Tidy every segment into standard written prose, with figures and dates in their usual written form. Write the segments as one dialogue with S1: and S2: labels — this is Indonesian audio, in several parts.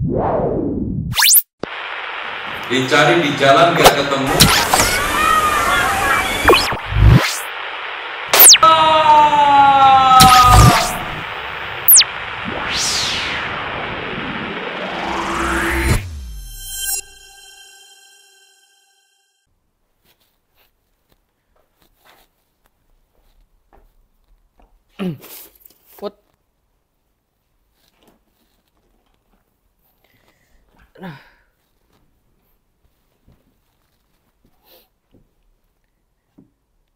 S1: Dicari di jalan gak ketemu.
S2: Put.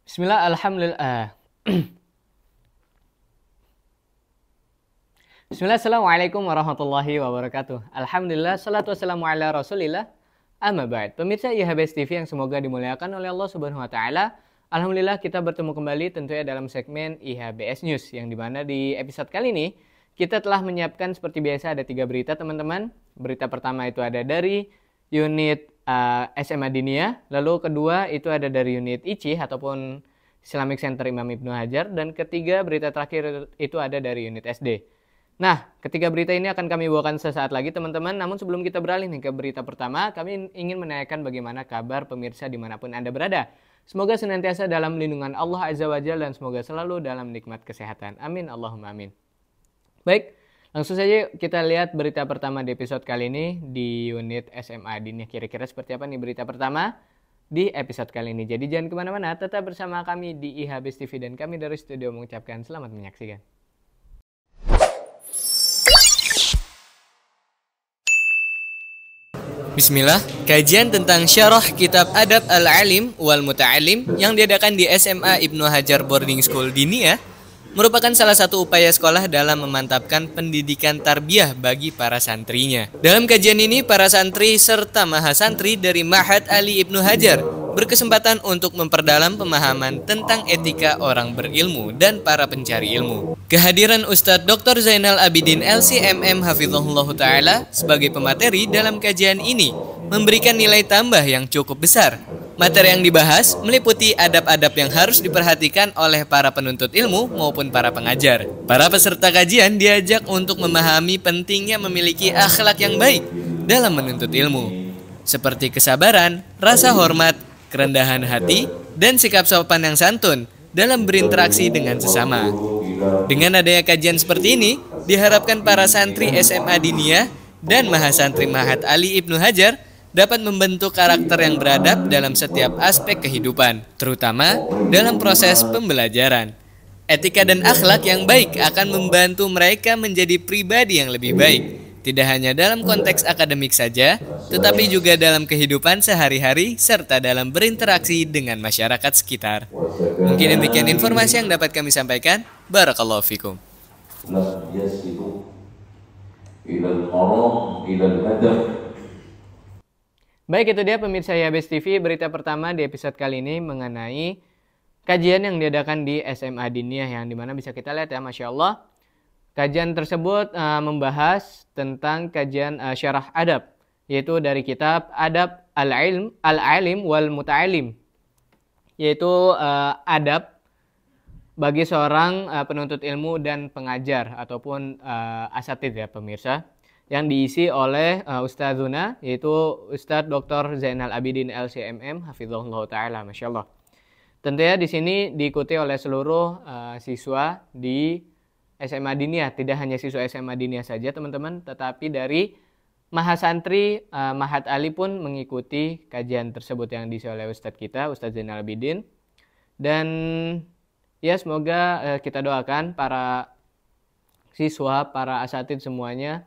S2: Bismillah, alhamdulillah. Bismillah, assalamualaikum warahmatullahi wabarakatuh. Alhamdulillah, salatu wassalamu ala rasulillah. Amma ba'd. Pemirsa IHBS TV yang semoga dimuliakan oleh Allah Subhanahu wa taala. Alhamdulillah kita bertemu kembali tentunya dalam segmen IHBS News, yang dimana di episode kali ini kita telah menyiapkan seperti biasa ada 3 berita teman-teman. Berita pertama itu ada dari unit SMA Diniyah, lalu kedua itu ada dari unit ICI ataupun Islamic Center Imam Ibnu Hajar, dan ketiga berita terakhir itu ada dari unit SD. Nah, ketiga berita ini akan kami bawakan sesaat lagi teman-teman. Namun sebelum kita beralih nih ke berita pertama, kami ingin menanyakan bagaimana kabar pemirsa dimanapun Anda berada. Semoga senantiasa dalam lindungan Allah Azza wa Jalla dan semoga selalu dalam nikmat kesehatan. Amin, Allahumma amin. Baik, langsung saja kita lihat berita pertama di episode kali ini di unit SMA Diniyah. Kira-kira seperti apa nih berita pertama di episode kali ini. Jadi jangan kemana-mana, tetap bersama kami di IHBS TV dan kami dari studio mengucapkan selamat menyaksikan. Bismillah, kajian tentang syarah kitab Adab Al-Alim wal Muta'alim yang diadakan di SMA Ibnu Hajar Boarding School Diniyah merupakan salah satu upaya sekolah dalam memantapkan pendidikan tarbiyah bagi para santrinya. Dalam kajian ini, para santri serta mahasantri dari Ma'had Ali Ibnu Hajar berkesempatan untuk memperdalam pemahaman tentang etika orang berilmu dan para pencari ilmu. Kehadiran Ustadz Dr. Zainal Abidin LCMM Hafizahullah Ta'ala sebagai pemateri dalam kajian ini memberikan nilai tambah yang cukup besar. Materi yang dibahas meliputi adab-adab yang harus diperhatikan oleh para penuntut ilmu maupun para pengajar. Para peserta kajian diajak untuk memahami pentingnya memiliki akhlak yang baik dalam menuntut ilmu, seperti kesabaran, rasa hormat, kerendahan hati, dan sikap sopan yang santun dalam berinteraksi dengan sesama. Dengan adanya kajian seperti ini, diharapkan para santri SMA Diniyah dan mahasantri Ma'had Ali Ibnu Hajar dapat membentuk karakter yang beradab dalam setiap aspek kehidupan, terutama dalam proses pembelajaran. Etika dan akhlak yang baik akan membantu mereka menjadi pribadi yang lebih baik, tidak hanya dalam konteks akademik saja, tetapi juga dalam kehidupan sehari-hari serta dalam berinteraksi dengan masyarakat sekitar. Mungkin demikian informasi yang dapat kami sampaikan. Barakallahu fikum. Baik, itu dia pemirsa IHBS TV, berita pertama di episode kali ini mengenai kajian yang diadakan di SMA Diniyah, yang dimana bisa kita lihat ya, Masya Allah. Kajian tersebut membahas tentang kajian syarah adab, yaitu dari kitab Adab Al-Alim wal Muta'alim, yaitu adab bagi seorang penuntut ilmu dan pengajar ataupun asatidz ya pemirsa, yang diisi oleh Ustadzuna, yaitu Ustadz Dr. Zainal Abidin LCMM Hafizahullah Ta'ala, Masya Allah. Tentunya di sini diikuti oleh seluruh siswa di SMA Diniyah, tidak hanya siswa SMA Diniyah saja teman-teman, tetapi dari mahasantri Ma'had Ali pun mengikuti kajian tersebut yang diisi oleh Ustadz kita, Ustadz Zainal Abidin. Dan ya semoga kita doakan para siswa, para asatidz semuanya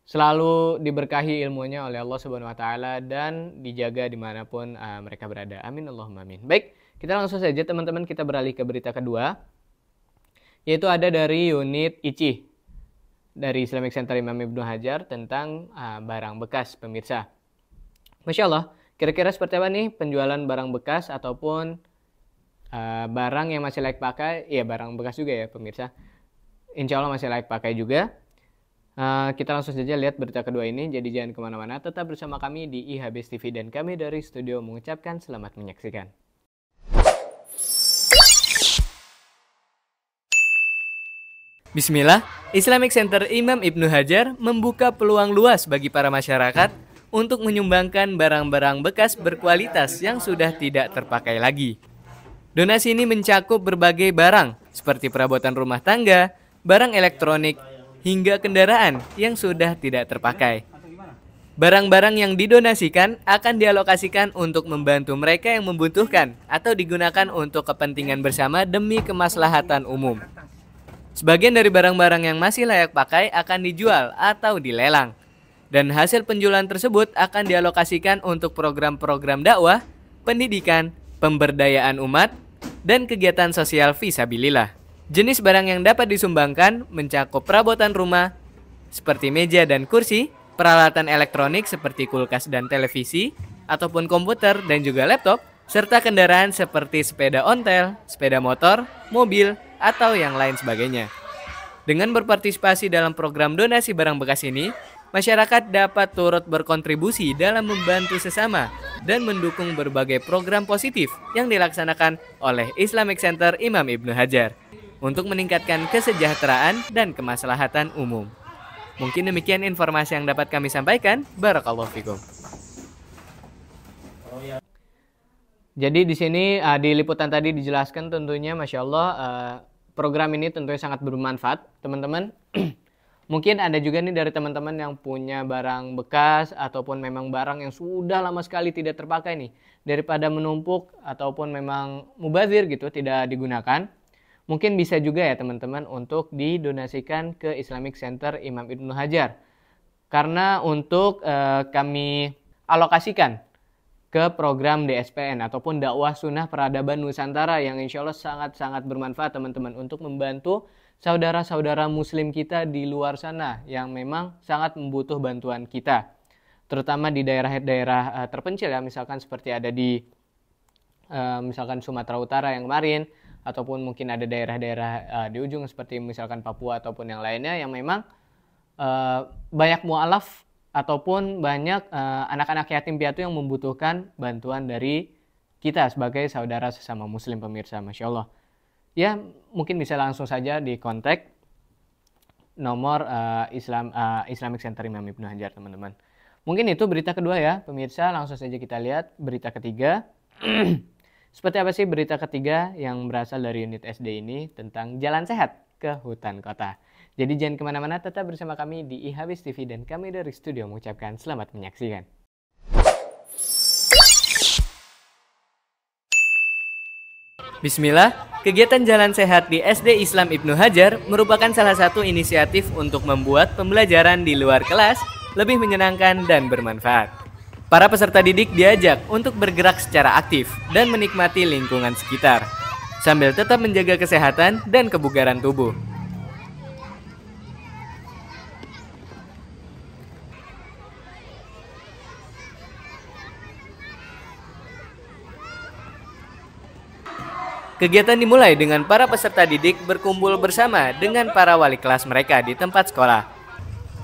S2: selalu diberkahi ilmunya oleh Allah Subhanahu wa Ta'ala dan dijaga dimanapun mereka berada. Amin, Allahumma amin. Baik, kita langsung saja teman-teman, kita beralih ke berita kedua, yaitu ada dari unit ICI dari Islamic Center Imam Ibnu Hajar tentang barang bekas pemirsa. Masya Allah, kira-kira seperti apa nih penjualan barang bekas ataupun barang yang masih layak pakai? Ya, barang bekas juga ya pemirsa, insya Allah masih layak pakai juga. Kita langsung saja lihat berita kedua ini, jadi jangan kemana-mana, tetap bersama kami di IHBS TV dan kami dari studio mengucapkan selamat menyaksikan. Bismillah, Islamic Center Imam Ibnu Hajar membuka peluang luas bagi para masyarakat untuk menyumbangkan barang-barang bekas berkualitas yang sudah tidak terpakai lagi. Donasi ini mencakup berbagai barang seperti perabotan rumah tangga, barang elektronik, hingga kendaraan yang sudah tidak terpakai. Barang-barang yang didonasikan akan dialokasikan untuk membantu mereka yang membutuhkan atau digunakan untuk kepentingan bersama demi kemaslahatan umum. Sebagian dari barang-barang yang masih layak pakai akan dijual atau dilelang. Dan hasil penjualan tersebut akan dialokasikan untuk program-program dakwah, pendidikan, pemberdayaan umat, dan kegiatan sosial fisabilillah. Jenis barang yang dapat disumbangkan mencakup perabotan rumah, seperti meja dan kursi, peralatan elektronik seperti kulkas dan televisi, ataupun komputer dan juga laptop, serta kendaraan seperti sepeda ontel, sepeda motor, mobil, atau yang lain sebagainya. Dengan berpartisipasi dalam program donasi barang bekas ini, masyarakat dapat turut berkontribusi dalam membantu sesama dan mendukung berbagai program positif yang dilaksanakan oleh Islamic Center Imam Ibnu Hajar untuk meningkatkan kesejahteraan dan kemaslahatan umum. Mungkin demikian informasi yang dapat kami sampaikan. Barakallahu fikum. Jadi di sini di liputan tadi dijelaskan tentunya Masya Allah program ini tentunya sangat bermanfaat teman-teman. Mungkin ada juga nih dari teman-teman yang punya barang bekas ataupun memang barang yang sudah lama sekali tidak terpakai nih. Daripada menumpuk ataupun memang mubazir gitu tidak digunakan. Mungkin bisa juga ya teman-teman untuk didonasikan ke Islamic Center Imam Ibnu Hajar. Karena untuk kami alokasikan ke program DSPN ataupun dakwah sunnah peradaban Nusantara yang insya Allah sangat-sangat bermanfaat teman-teman untuk membantu saudara-saudara muslim kita di luar sana yang memang sangat membutuh bantuan kita. Terutama di daerah-daerah terpencil ya, misalkan seperti ada di misalkan Sumatera Utara yang kemarin, ataupun mungkin ada daerah-daerah di ujung seperti misalkan Papua ataupun yang lainnya yang memang banyak mu'alaf ataupun banyak anak-anak yatim piatu yang membutuhkan bantuan dari kita sebagai saudara sesama muslim pemirsa. Masya Allah. Ya mungkin bisa langsung saja di kontak nomor Islamic Center Imam Ibnu Hajar teman-teman. Mungkin itu berita kedua ya pemirsa, langsung saja kita lihat berita ketiga. Seperti apa sih berita ketiga yang berasal dari unit SD ini tentang jalan sehat ke hutan kota. Jadi jangan kemana-mana, tetap bersama kami di IHABIS TV dan kami dari studio mengucapkan selamat menyaksikan. Bismillah, kegiatan jalan sehat di SD Islam Ibnu Hajar merupakan salah satu inisiatif untuk membuat pembelajaran di luar kelas lebih menyenangkan dan bermanfaat. Para peserta didik diajak untuk bergerak secara aktif dan menikmati lingkungan sekitar, sambil tetap menjaga kesehatan dan kebugaran tubuh. Kegiatan dimulai dengan para peserta didik berkumpul bersama dengan para wali kelas mereka di tempat sekolah.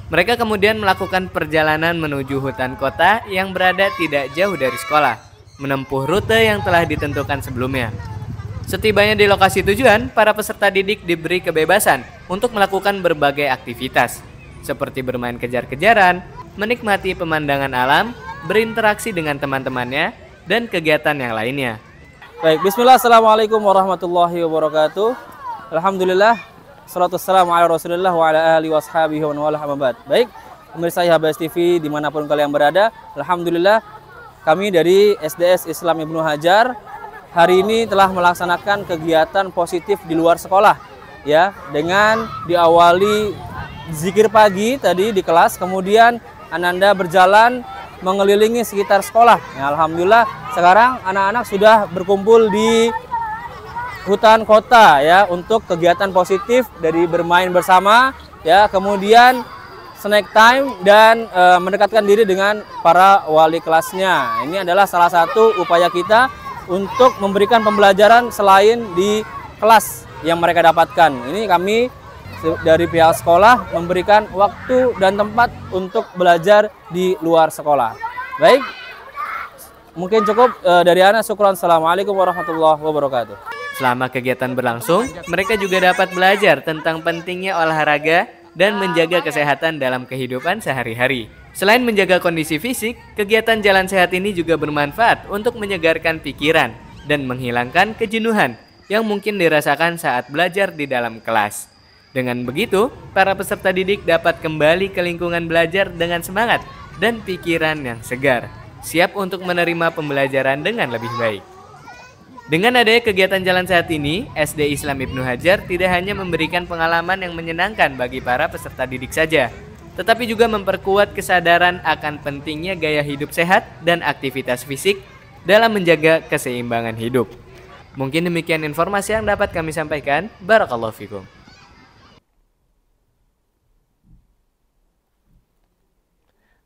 S2: Mereka kemudian melakukan perjalanan menuju hutan kota yang berada tidak jauh dari sekolah, menempuh rute yang telah ditentukan sebelumnya. Setibanya di lokasi tujuan, para peserta didik diberi kebebasan untuk melakukan berbagai aktivitas, seperti bermain kejar-kejaran, menikmati pemandangan alam, berinteraksi dengan teman-temannya, dan kegiatan yang lainnya.
S1: Baik, bismillah, assalamualaikum warahmatullahi wabarakatuh. Alhamdulillah, salatu wassalamu ala rasulillah wa ala alihi wa ashabihi wa wala hamabad. Baik, pemirsa IHABIS TV dimanapun kalian berada, alhamdulillah kami dari SDS Islam Ibnu Hajar hari ini telah melaksanakan kegiatan positif di luar sekolah ya, dengan diawali zikir pagi tadi di kelas, kemudian Ananda berjalan mengelilingi sekitar sekolah ya, alhamdulillah sekarang anak-anak sudah berkumpul di hutan kota ya untuk kegiatan positif dari bermain bersama ya, kemudian snack time dan mendekatkan diri dengan para wali kelasnya. Ini adalah salah satu upaya kita untuk memberikan pembelajaran selain di kelas yang mereka dapatkan. Ini kami dari pihak sekolah memberikan waktu dan tempat untuk belajar di luar sekolah. Baik, mungkin cukup dari Ana. Syukran. Assalamualaikum warahmatullahi wabarakatuh.
S2: Selama kegiatan berlangsung, mereka juga dapat belajar tentang pentingnya olahraga dan menjaga kesehatan dalam kehidupan sehari-hari. Selain menjaga kondisi fisik, kegiatan jalan sehat ini juga bermanfaat untuk menyegarkan pikiran dan menghilangkan kejenuhan yang mungkin dirasakan saat belajar di dalam kelas. Dengan begitu, para peserta didik dapat kembali ke lingkungan belajar dengan semangat dan pikiran yang segar, siap untuk menerima pembelajaran dengan lebih baik. Dengan adanya kegiatan jalan sehat ini, SD Islam Ibnu Hajar tidak hanya memberikan pengalaman yang menyenangkan bagi para peserta didik saja, tetapi juga memperkuat kesadaran akan pentingnya gaya hidup sehat dan aktivitas fisik dalam menjaga keseimbangan hidup. Mungkin demikian informasi yang dapat kami sampaikan. Barakallahu fikum.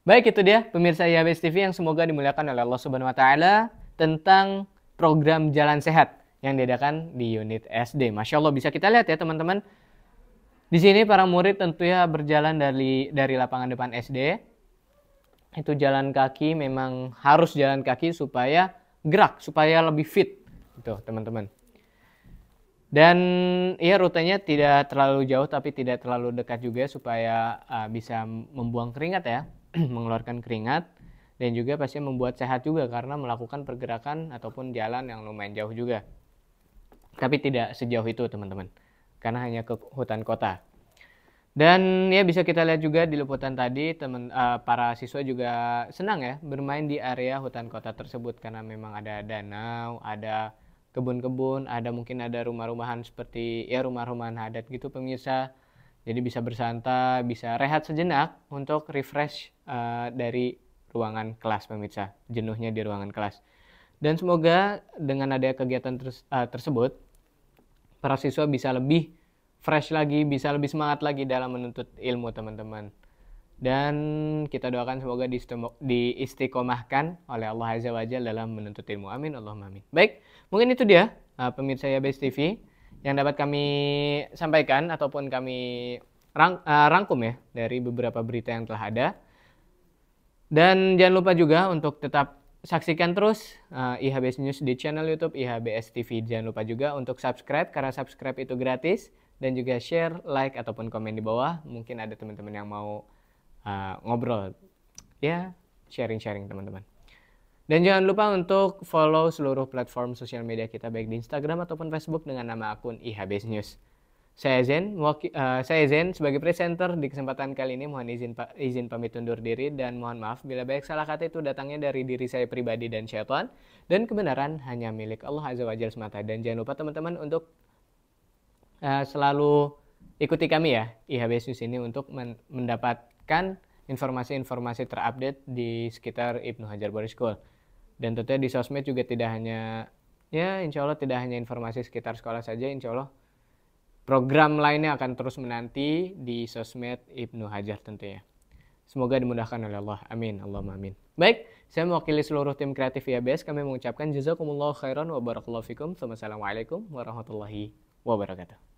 S2: Baik, itu dia pemirsa IHBS TV yang semoga dimuliakan oleh Allah Subhanahu wa taala tentang program jalan sehat yang diadakan di unit SD. Masya Allah, bisa kita lihat ya teman-teman. Di sini para murid tentunya berjalan dari lapangan depan SD. Itu jalan kaki, memang harus jalan kaki supaya gerak, supaya lebih fit. Itu teman-teman. Dan ya rutenya tidak terlalu jauh tapi tidak terlalu dekat juga supaya bisa membuang keringat ya, mengeluarkan keringat. Dan juga pasti membuat sehat juga karena melakukan pergerakan ataupun jalan yang lumayan jauh juga. Tapi tidak sejauh itu teman-teman, karena hanya ke hutan kota. Dan ya bisa kita lihat juga di liputan tadi para siswa juga senang ya bermain di area hutan kota tersebut karena memang ada danau, ada kebun-kebun, mungkin ada rumah-rumahan seperti ya rumah-rumahan adat gitu pemirsa. Jadi bisa bersantai, bisa rehat sejenak untuk refresh dari ruangan kelas pemirsa, jenuhnya di ruangan kelas. Dan semoga dengan adanya kegiatan tersebut, para siswa bisa lebih fresh lagi, bisa lebih semangat lagi dalam menuntut ilmu teman-teman. Dan kita doakan semoga diistiqomahkan oleh Allah Azza wa Jalla dalam menuntut ilmu. Amin, Allahumma amin. Baik, mungkin itu dia pemirsa IHBS TV yang dapat kami sampaikan ataupun kami rangkum ya dari beberapa berita yang telah ada. Dan jangan lupa juga untuk tetap saksikan terus IHBS News di channel YouTube IHBS TV. Jangan lupa juga untuk subscribe karena subscribe itu gratis. Dan juga share, like, ataupun komen di bawah. Mungkin ada teman-teman yang mau ngobrol. Ya, sharing-sharing teman-teman. Dan jangan lupa untuk follow seluruh platform sosial media kita baik di Instagram ataupun Facebook dengan nama akun IHBS News. Saya Zen sebagai presenter di kesempatan kali ini mohon izin pamit undur diri dan mohon maaf bila banyak salah kata itu datangnya dari diri saya pribadi dan syaitan dan kebenaran hanya milik Allah Azza wa Jalla semata. Dan jangan lupa teman-teman untuk selalu ikuti kami ya IHBS News ini untuk mendapatkan informasi-informasi terupdate di sekitar Ibnu Hajar Boarding School. Dan tentunya di sosmed juga tidak hanya ya insya Allah tidak hanya informasi sekitar sekolah saja, insya Allah program lainnya akan terus menanti di sosmed Ibnu Hajar tentunya. Semoga dimudahkan oleh Allah. Amin. Allahumma amin. Baik, saya mewakili seluruh tim kreatif IHBS. Kami mengucapkan jazakumullahu khairan wa barakallahu fikum. Wassalamualaikum warahmatullahi wabarakatuh.